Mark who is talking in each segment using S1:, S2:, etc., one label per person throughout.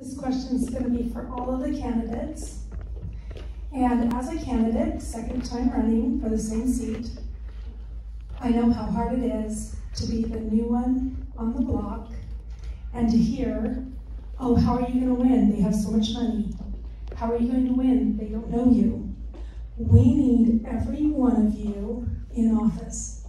S1: This question is going to be for all of the candidates. And as a candidate, second time running for the same seat, I know how hard it is to be the new one on the block and to hear, oh, how are you going to win? They have so much money. How are you going to win? They don't know you. We need every one of you in office.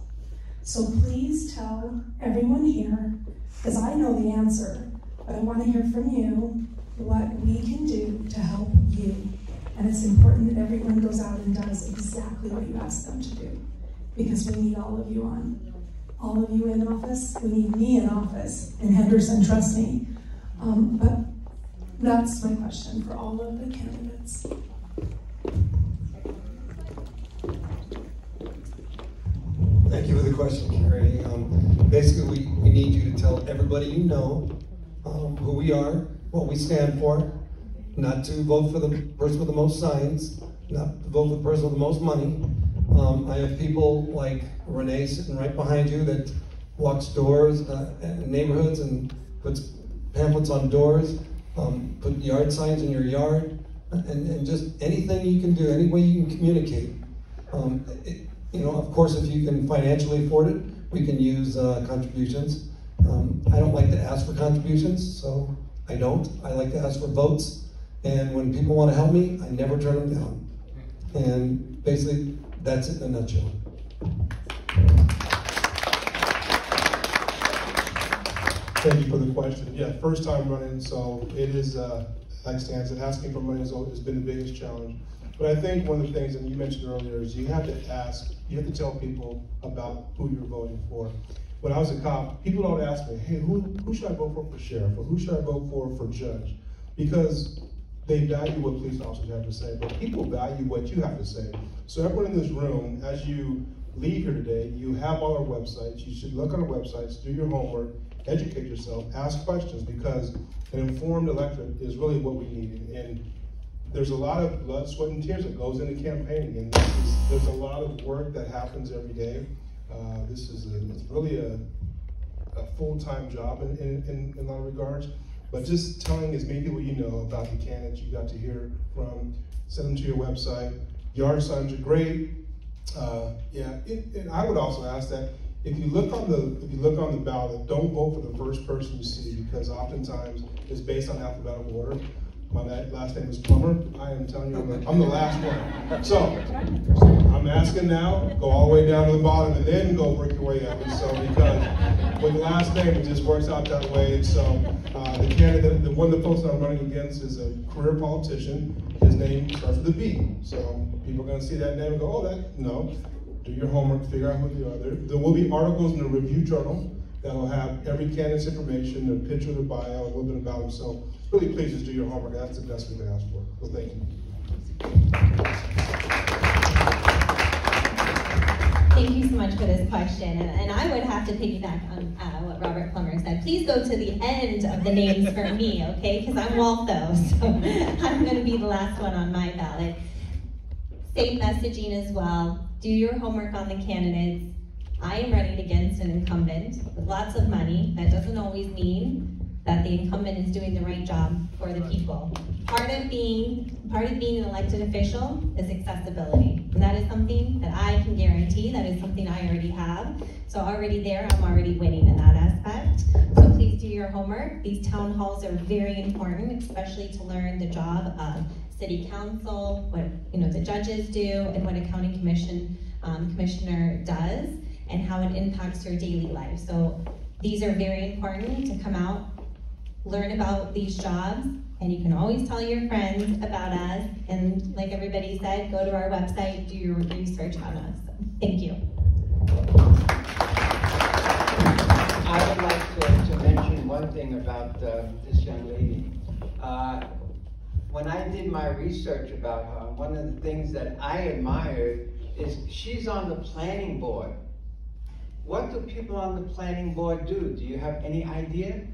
S1: So please tell everyone here, because I know the answer, but I want to hear from you what we can do to help you. And it's important that everyone goes out and does exactly what you ask them to do, because we need all of you on. All of you in office, we need me in office, in Henderson, trust me. But that's my question for all of the candidates.
S2: Thank you for the question, Carrie. Basically, we need you to tell everybody you know who we are, what we stand for, not to vote for the person with the most signs, not to vote for the person with the most money. I have people like Renee sitting right behind you that walks doors in neighborhoods and puts pamphlets on doors, put yard signs in your yard, and just anything you can do, any way you can communicate. Of course, if you can financially afford it, we can use contributions. I don't like to ask for contributions, so I don't. I like to ask for votes, and when people want to help me, I never turn them down. And basically, that's it in a nutshell.
S3: Thank you for the question. Yeah, first time running, so it is, like Stan said, asking for money has been the biggest challenge. But I think one of the things, and you mentioned earlier, is you have to tell people about who you're voting for. When I was a cop, people don't ask me, hey, who should I vote for sheriff, or who should I vote for judge? Because they value what police officers have to say, but people value what you have to say. So everyone in this room, as you leave here today, you have all our websites. You should look on our websites, do your homework, educate yourself, ask questions, because an informed electorate is really what we need. And there's a lot of blood, sweat, and tears that goes into campaigning, and there's a lot of work that happens every day. It's really a full-time job in a lot of regards. But just telling as many people you know about the candidates you got to hear from, send them to your website. Yard signs are great. And I would also ask that if you look on the ballot, don't vote for the first person you see, because oftentimes it's based on alphabetical order. My last name is Plummer. I am telling you, I'm the last one. So I'm asking now, go all the way down to the bottom and then go work your way up. And so because with the last name, it just works out that way. And so the candidate, the one the folks I'm running against is a career politician. His name starts with a B. So people are going to see that name and go, oh, no. Do your homework, figure out who you are. There will be articles in the Review Journal that will have every candidate's information, their picture, their bio, a little bit about them. So really, please just do your homework. That's the best we can ask for. So thank you.
S4: Thank you so much for this question. And I would have to piggyback on what Robert Plummer said. Please go to the end of the names for me, okay? Because I'm Waltho, so I'm going to be the last one on my ballot. Safe messaging as well. Do your homework on the candidates. I am running against an incumbent with lots of money. That doesn't always mean that the incumbent is doing the right job for the people. Part of being an elected official is accessibility. And that is something that I can guarantee. That is something I already have. So already there, I'm already winning in that aspect. So please do your homework. These town halls are very important, especially to learn the job of city council, what the judges do, and what a county commissioner does, and how it impacts your daily life. So these are very important to come out, learn about these jobs, and you can always tell your friends about us. And like everybody said, go to our website, do your research on us. Thank you.
S5: I would like to mention one thing about this young lady. When I did my research about her, one of the things that I admired is she's on the planning board. What do people on the planning board do? Do you have any idea?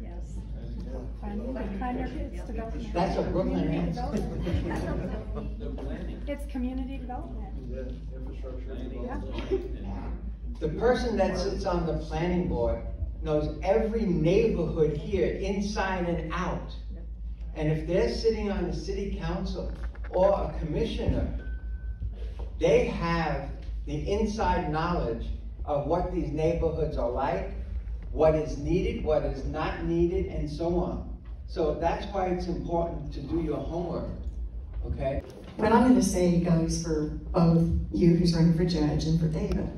S6: Yes. It's development.
S5: That's a Brooklyn answer.
S6: It's community development.
S5: The person that sits on the planning board knows every neighborhood here, inside and out. And if they're sitting on the city council or a commissioner, they have the inside knowledge of what these neighborhoods are like, what is needed, what is not needed, and so on. So that's why it's important to do your homework, okay?
S7: What I'm going to say goes for both you who's running for judge and for David.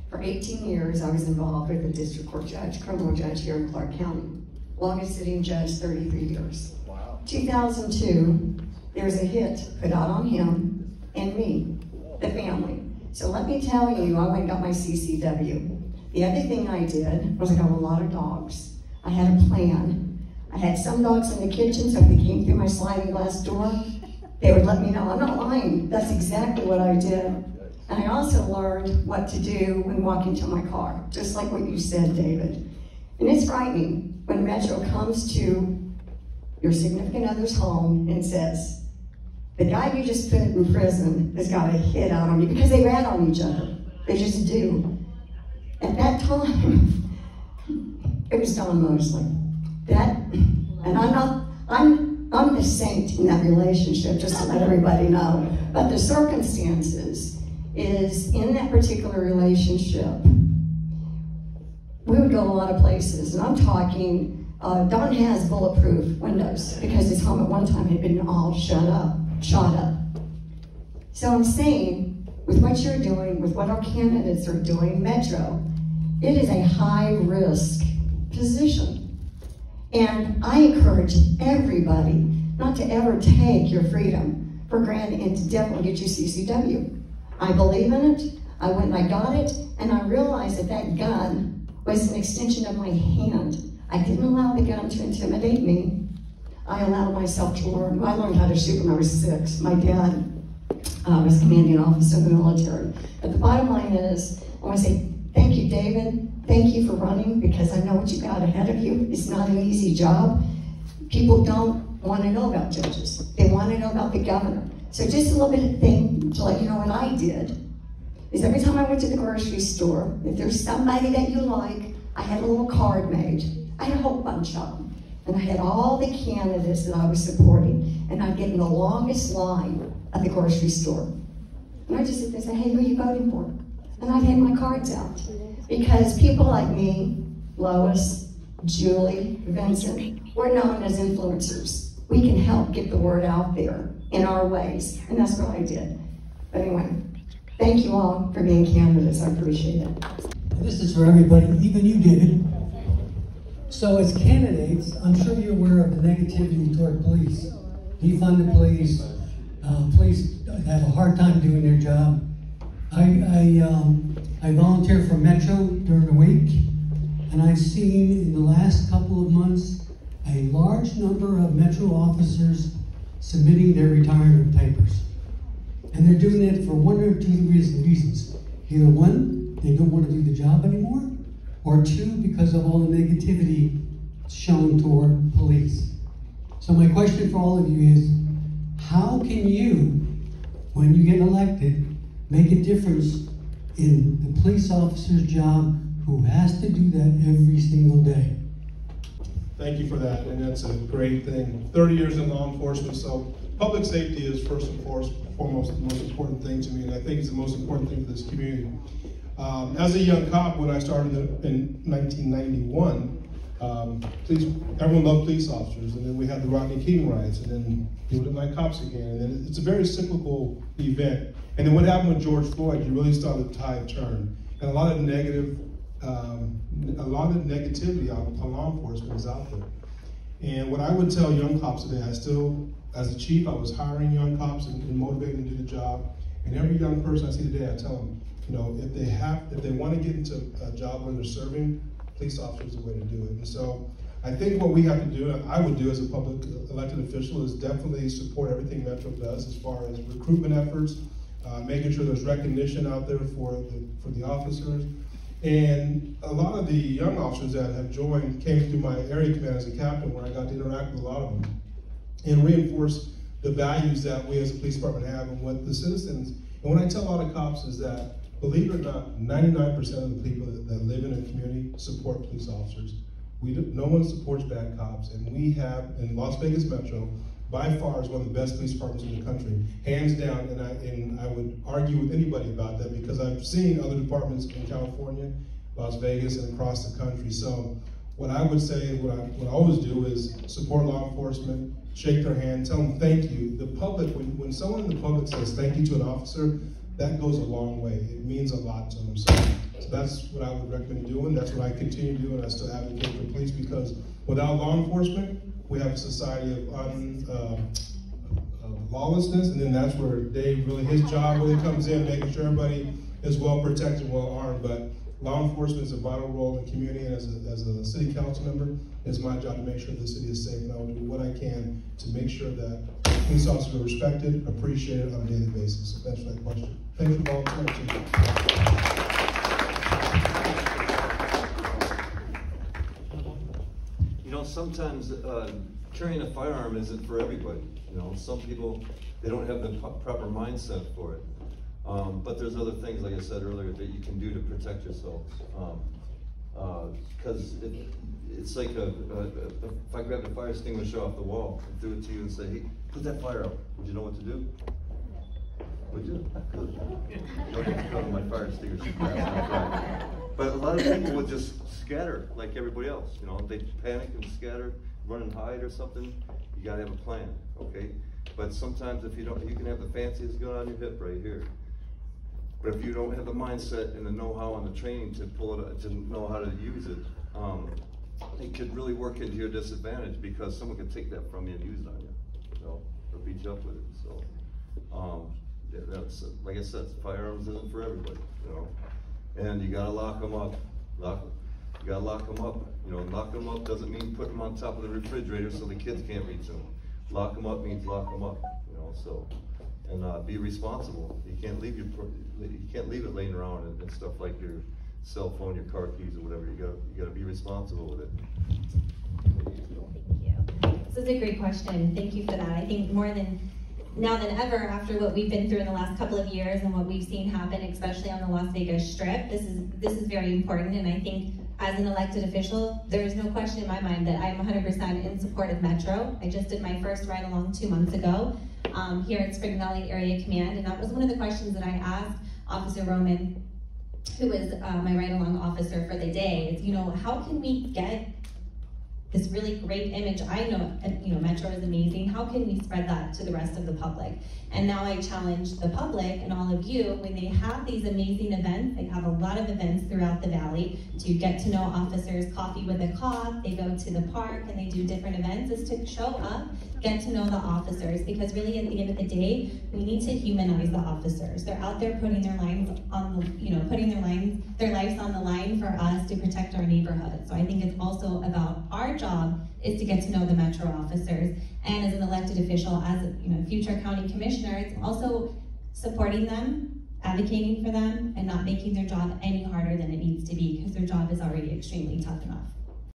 S7: For 18 years, I was involved with a district court judge, criminal judge here in Clark County. Longest sitting judge, 33 years. Wow. 2002, there was a hit put out on him and me, the family. So let me tell you, I went and got my CCW. The other thing I did was I got a lot of dogs. I had a plan. I had some dogs in the kitchen, so if they came through my sliding glass door, they would let me know. I'm not lying. That's exactly what I did. And I also learned what to do when walking to my car, just like what you said, David. And it's frightening when Metro comes to your significant other's home and says, the guy you just put in prison has got a hit out on you, because they rat on each other. They just do. At that time, it was Don Mosley. And I'm the saint in that relationship, just to let everybody know. But the circumstances is, in that particular relationship, we would go a lot of places, and I'm talking, Don has bulletproof windows because his home at one time had been all shot up. So I'm saying, with what you're doing, with what our candidates are doing, Metro, it is a high-risk position. And I encourage everybody not to ever take your freedom for granted and to definitely get your CCW. I believe in it, I went and I got it, and I realized that that gun was an extension of my hand. I didn't allow the gun to intimidate me. I allowed myself to learn. I learned how to shoot when I was 6. My dad was a commanding officer in the military. But the bottom line is, I want to say thank you, David. Thank you for running, because I know what you got ahead of you. It's not an easy job. People don't want to know about judges. They want to know about the governor. So just a little bit of thing to let you know what I did is every time I went to the grocery store, if there's somebody that you like, I had a little card made. I had a whole bunch of them. And I had all the candidates that I was supporting, and I'd get in the longest line at the grocery store. And I'd just sit there and say, hey, who are you voting for? And I'd hand my cards out. Because people like me, Lois, Julie, Vincent, we're known as influencers. We can help get the word out there in our ways, and that's what I did. But anyway, thank you all for being candidates. I appreciate it.
S8: This is for everybody, even you, David. So as candidates, I'm sure you're aware of the negativity toward police. Defund the police. Police have a hard time doing their job. I volunteer for Metro during the week, and I've seen in the last couple of months a large number of Metro officers submitting their retirement papers. And they're doing it for one or two reasons. Either one, they don't want to do the job anymore, or two, because of all the negativity shown toward police. So my question for all of you is, how can you, when you get elected, make a difference in the police officer's job who has to do that every single day?
S3: Thank you for that, and that's a great thing. 30 years in law enforcement, so public safety is first and foremost the most important thing to me, and I think it's the most important thing for this community. As a young cop, when I started in 1991, everyone loved police officers, and then we had the Rodney King riots, and then people didn't like cops again, and then it's a very cyclical event. And then what happened with George Floyd, you really saw the tide turn, and a lot of negativity on law enforcement is out there. And what I would tell young cops today, as a chief, I was hiring young cops and motivating them to do the job. And every young person I see today, I tell them, if they want to get into a job where they're serving, police officers is the way to do it. And so I think what we have to do, I would do as a public elected official, is definitely support everything Metro does as far as recruitment efforts, making sure there's recognition out there for the officers. And a lot of the young officers that have joined came through my area command as a captain, where I got to interact with a lot of them and reinforce the values that we as a police department have and what the citizens. And what I tell a lot of cops is that Believe it or not, 99% of the people that live in a community support police officers. No one supports bad cops, and we have, in Las Vegas Metro, by far is one of the best police departments in the country, hands down, and I would argue with anybody about that because I've seen other departments in California, Las Vegas, and across the country. So what I would say, what I always do is support law enforcement, shake their hand, tell them thank you. The public, when someone in the public says thank you to an officer, that goes a long way. It means a lot to them. So that's what I would recommend doing. That's what I continue to do, and I still advocate for police because without law enforcement, we have a society of lawlessness, and then that's where Dave really, his job really comes in, making sure everybody is well protected and well armed. But law enforcement is a vital role in the community, and as a city council member, it's my job to make sure the city is safe, and I will do what I can to make sure that police officers are respected, appreciated on a daily basis. So thanks for that question. Thank you for volunteering.
S9: You know, sometimes carrying a firearm isn't for everybody. You know, some people, they don't have the proper mindset for it. But there's other things, like I said earlier, that you can do to protect yourselves. Because it's like if I grabbed a fire extinguisher off the wall and threw it to you and said, hey, put that fire out, would you know what to do? Would you? Don't get to cover my fire extinguisher. But a lot of people would just scatter like everybody else. You know, they panic and scatter, run and hide or something. You gotta have a plan, okay? But sometimes if you don't, you can have the fanciest gun on your hip right here. But if you don't have the mindset and the know-how and the training to pull it, to know how to use it, it could really work into your disadvantage because someone could take that from you and use it on you, you know, or beat you up with it. So, that's, like I said, firearms isn't for everybody, you know. And you gotta lock them up. You gotta lock them up. You know, lock them up doesn't mean put them on top of the refrigerator so the kids can't reach them. Lock them up means lock them up. You know, so and be responsible. You can't leave it laying around and stuff like your cell phone, your car keys, or whatever. You gotta be responsible with it.
S4: Thank you. This is a great question. Thank you for that. I think now than ever, after what we've been through in the last couple of years and what we've seen happen, especially on the Las Vegas Strip, this is very important. And I think as an elected official, there is no question in my mind that I am 100% in support of Metro. I just did my first ride-along 2 months ago here at Spring Valley Area Command, and that was one of the questions that I asked Officer Roman, who is my ride-along officer for the day, is, you know, how can we get this really great image? I know, you know, Metro is amazing. How can we spread that to the rest of the public? And now I challenge the public and all of you, when they have these amazing events, they have a lot of events throughout the valley to get to know officers, coffee with a cop, they go to the park and they do different events, is to show up, get to know the officers, because really at the end of the day, we need to humanize the officers. They're out there putting their lives on the, you know, putting their lives on the line for us to protect our neighborhood. So I think it's also about our job is to get to know the Metro officers, and as an elected official, as a, you know, future county commissioner, it's also supporting them, advocating for them, and not making their job any harder than it needs to be, because their job is already extremely tough enough.